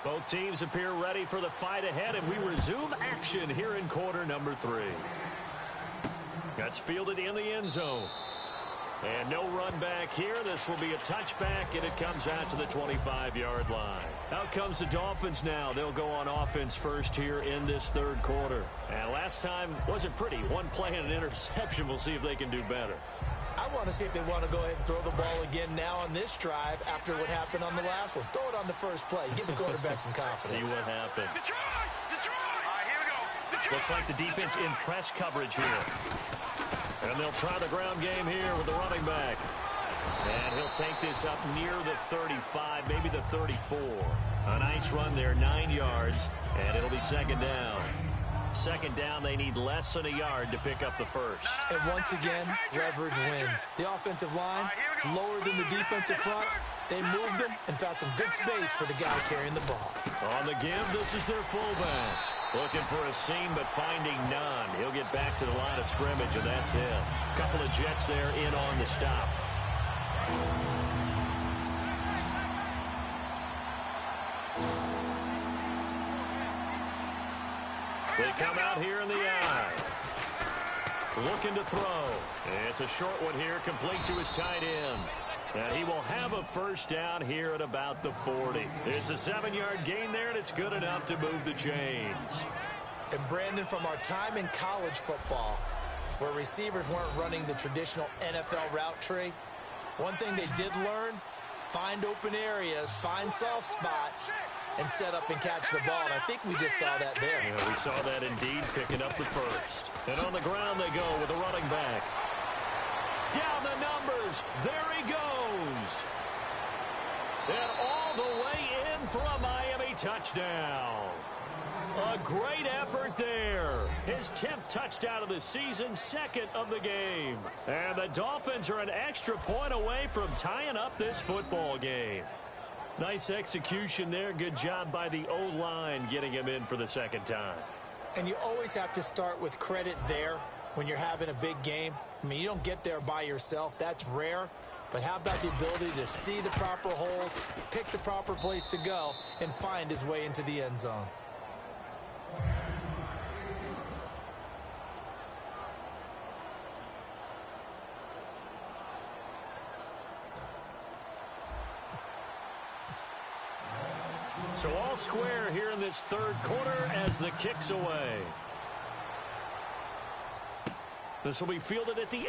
Both teams appear ready for the fight ahead, and we resume action here in quarter number 3. That's fielded in the end zone. And no run back here. This will be a touchback, and it comes out to the 25-yard line. Out comes the Dolphins now. They'll go on offense first here in this third quarter. And last time wasn't pretty. One play and an interception. We'll see if they can do better. I want to see if they want to go ahead and throw the ball again now on this drive after what happened on the last one. Throw it on the first play. Give the quarterback some confidence. See what happens. Detroit! Detroit! All right, here we go. Detroit! Looks like the defense in press coverage here. And they'll try the ground game here with the running back. And he'll take this up near the 35, maybe the 34. A nice run there, 9 yards, and it'll be second down. Second down, they need less than a yard to pick up the first. And once again, leverage wins. The offensive line, lower than the defensive front. They moved them and found some good space for the guy carrying the ball. On the give, this is their fullback. Looking for a seam, but finding none. He'll get back to the line of scrimmage, and that's it. Couple of Jets there in on the stop. They come out here in the eye. Looking to throw. It's a short one here, complete to his tight end. And he will have a first down here at about the 40. It's a 7-yard gain there, and it's good enough to move the chains. And Brandon, from our time in college football, where receivers weren't running the traditional NFL route tree, one thing they did learn, find open areas, find soft spots, and set up and catch the ball. And I think we just saw that there. Yeah, we saw that indeed, picking up the first. And on the ground they go with the running back. Down the numbers. There he goes. And all the way in for a Miami touchdown. A great effort there. His 10th touchdown of the season, second of the game. And the Dolphins are an extra point away from tying up this football game. Nice execution there. Good job by the O-line getting him in for the second time. And you always have to start with credit there when you're having a big game. I mean, you don't get there by yourself. That's rare. But how about the ability to see the proper holes, pick the proper place to go, and find his way into the end zone? So all square here in this third quarter as the kick's away. This will be fielded at the 8.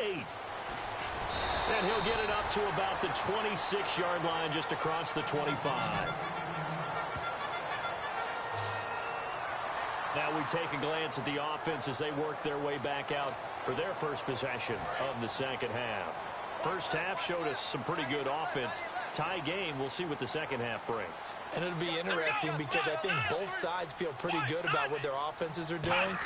And he'll get it up to about the 26-yard line, just across the 25. Now we take a glance at the offense as they work their way back out for their first possession of the second half. First half showed us some pretty good offense. Tie game, we'll see what the second half brings. And it'll be interesting because I think both sides feel pretty good about what their offenses are doing.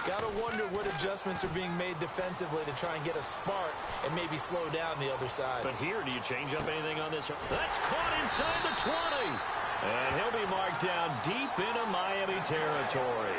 Got to wonder what adjustments are being made defensively to try and get a spark and maybe slow down the other side. But here, do you change up anything on this? That's caught inside the 20. And he'll be marked down deep into Miami territory.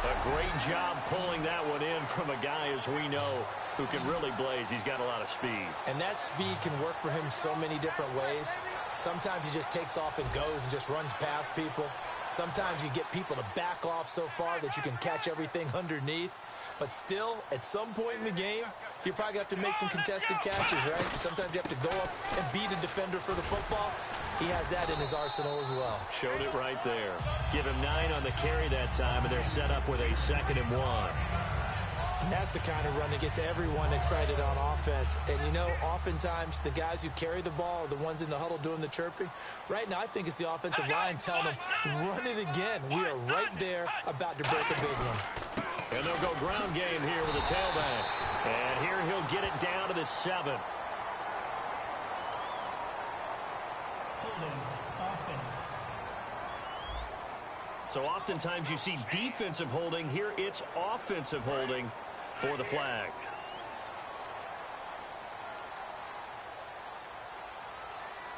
A great job pulling that one in from a guy, as we know, who can really blaze. He's got a lot of speed. And that speed can work for him so many different ways. Sometimes he just takes off and goes and just runs past people. Sometimes you get people to back off so far that you can catch everything underneath. But still, at some point in the game, you're probably going to have to make some contested catches, right? Sometimes you have to go up and beat a defender for the football. He has that in his arsenal as well. Showed it right there. Give him 9 on the carry that time, and they're set up with a 2nd and 1. And that's the kind of run that gets everyone excited on offense. And, you know, oftentimes the guys who carry the ball are the ones in the huddle doing the chirping. Right now, I think it's the offensive line telling them, run it again. We are right there about to break a big one. And they'll go ground game here with a tailback. And here he'll get it down to the 7. Holding offense. So oftentimes you see defensive holding. Here it's offensive holding for the flag.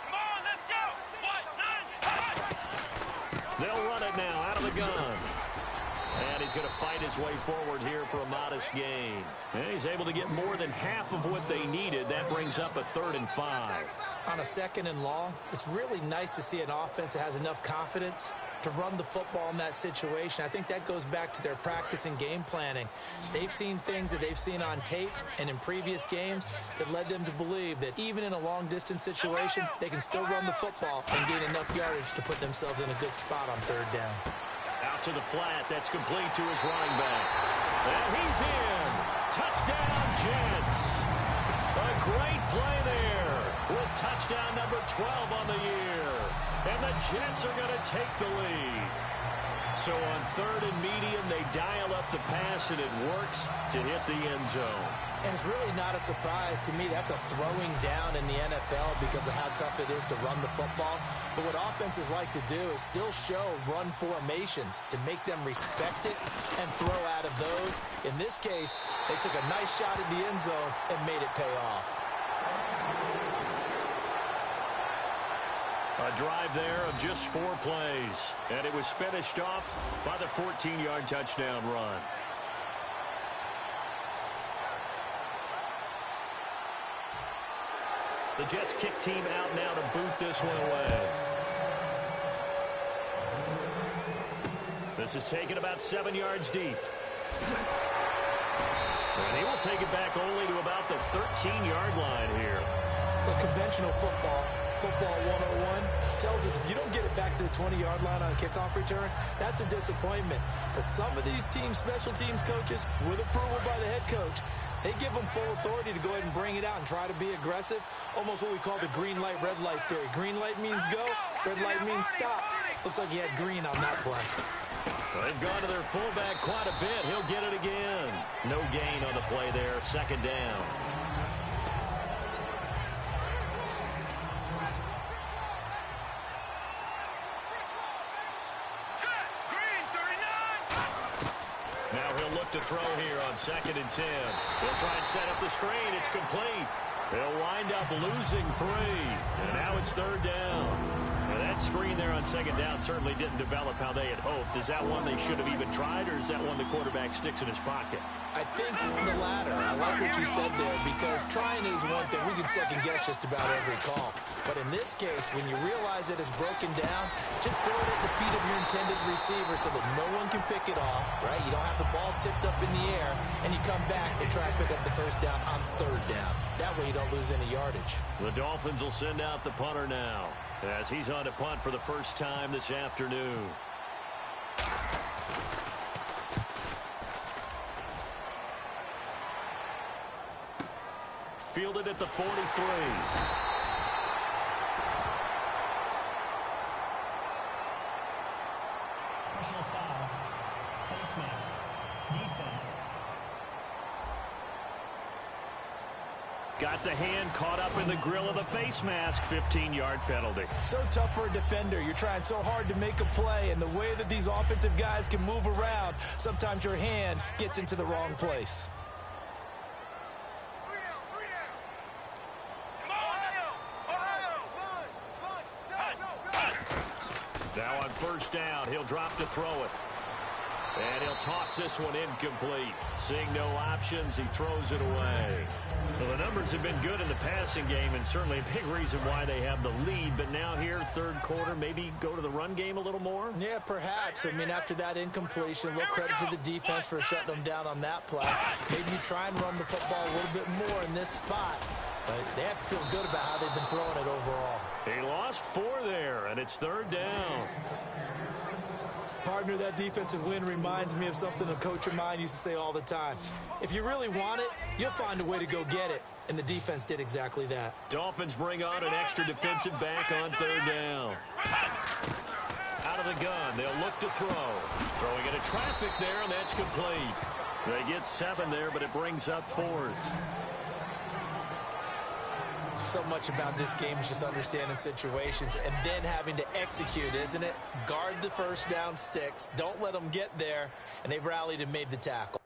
Come on, let's go! 1, 9, 5! They'll run it now out of the gun. And he's going to fight his way forward here for a modest gain. And he's able to get more than half of what they needed. That brings up a 3rd and 5. On a 2nd and long, it's really nice to see an offense that has enough confidence to run the football in that situation. I think that goes back to their practice and game planning. They've seen things that they've seen on tape and in previous games that led them to believe that even in a long-distance situation, they can still run the football and gain enough yardage to put themselves in a good spot on 3rd down. Out to the flat. That's complete to his running back. And he's in. Touchdown, Jets. A great play there with touchdown number 12 on the year. And the Jets are going to take the lead. So on 3rd and medium, they dial up the pass, and it works to hit the end zone. And it's really not a surprise to me. That's a throwing down in the NFL because of how tough it is to run the football. But what offenses like to do is still show run formations to make them respect it and throw out of those. In this case, they took a nice shot at the end zone and made it pay off. A drive there of just 4 plays. And it was finished off by the 14-yard touchdown run. The Jets kick team out now to boot this one away. This is taken about 7 yards deep. And he will take it back only to about the 13-yard line here. But conventional football 101, tells us if you don't get it back to the 20-yard line on a kickoff return, that's a disappointment. But some of these special teams coaches, with approval by the head coach, they give them full authority to go ahead and bring it out and try to be aggressive. Almost what we call the green light, red light theory. Green light means go, red light means stop. Looks like he had green on that play. Well, they've gone to their fullback quite a bit. He'll get it again. No gain on the play there. 2nd down. Now he'll look to throw here on 2nd and 10. He'll try and set up the screen. It's complete. He'll wind up losing 3. And now it's 3rd down. Now that screen there on 2nd down certainly didn't develop how they had hoped. Is that one they should have even tried, or is that one the quarterback sticks in his pocket? I think the latter. I like what you said there, because trying is one thing. We can second guess just about every call. But in this case, when you realize that it's broken down, just throw it at the feet of your intended receiver so that no one can pick it off, right? You don't have the ball tipped up in the air, and you come back and try and pick up the 1st down on 3rd down. That way you don't lose any yardage. The Dolphins will send out the punter now, as he's on to punt for the first time this afternoon. Fielded at the 43. Personal foul. Face mask. Defense. Got the hand caught up in the grill of the face mask. 15-yard penalty. So tough for a defender. You're trying so hard to make a play, and the way that these offensive guys can move around, sometimes your hand gets into the wrong place. Now on 1st down, he'll drop to throw it. And he'll toss this one incomplete. Seeing no options, he throws it away. Well, the numbers have been good in the passing game, and certainly a big reason why they have the lead. But now here, 3rd quarter, maybe go to the run game a little more? Yeah, perhaps. I mean, after that incompletion, a little credit to the defense for shutting them down on that play. Maybe you try and run the football a little bit more in this spot. But they have to feel good about how they've been throwing it overall. He lost 4 there, and it's 3rd down. Partner, that defensive win reminds me of something a coach of mine used to say all the time. If you really want it, you'll find a way to go get it. And the defense did exactly that. Dolphins bring on an extra defensive back on 3rd down. Out of the gun, they'll look to throw. Throwing into traffic there, and that's complete. They get 7 there, but it brings up 4th. So much about this game is just understanding situations and then having to execute, isn't it? Guard the 1st down sticks. Don't let them get there. And they've rallied and made the tackle.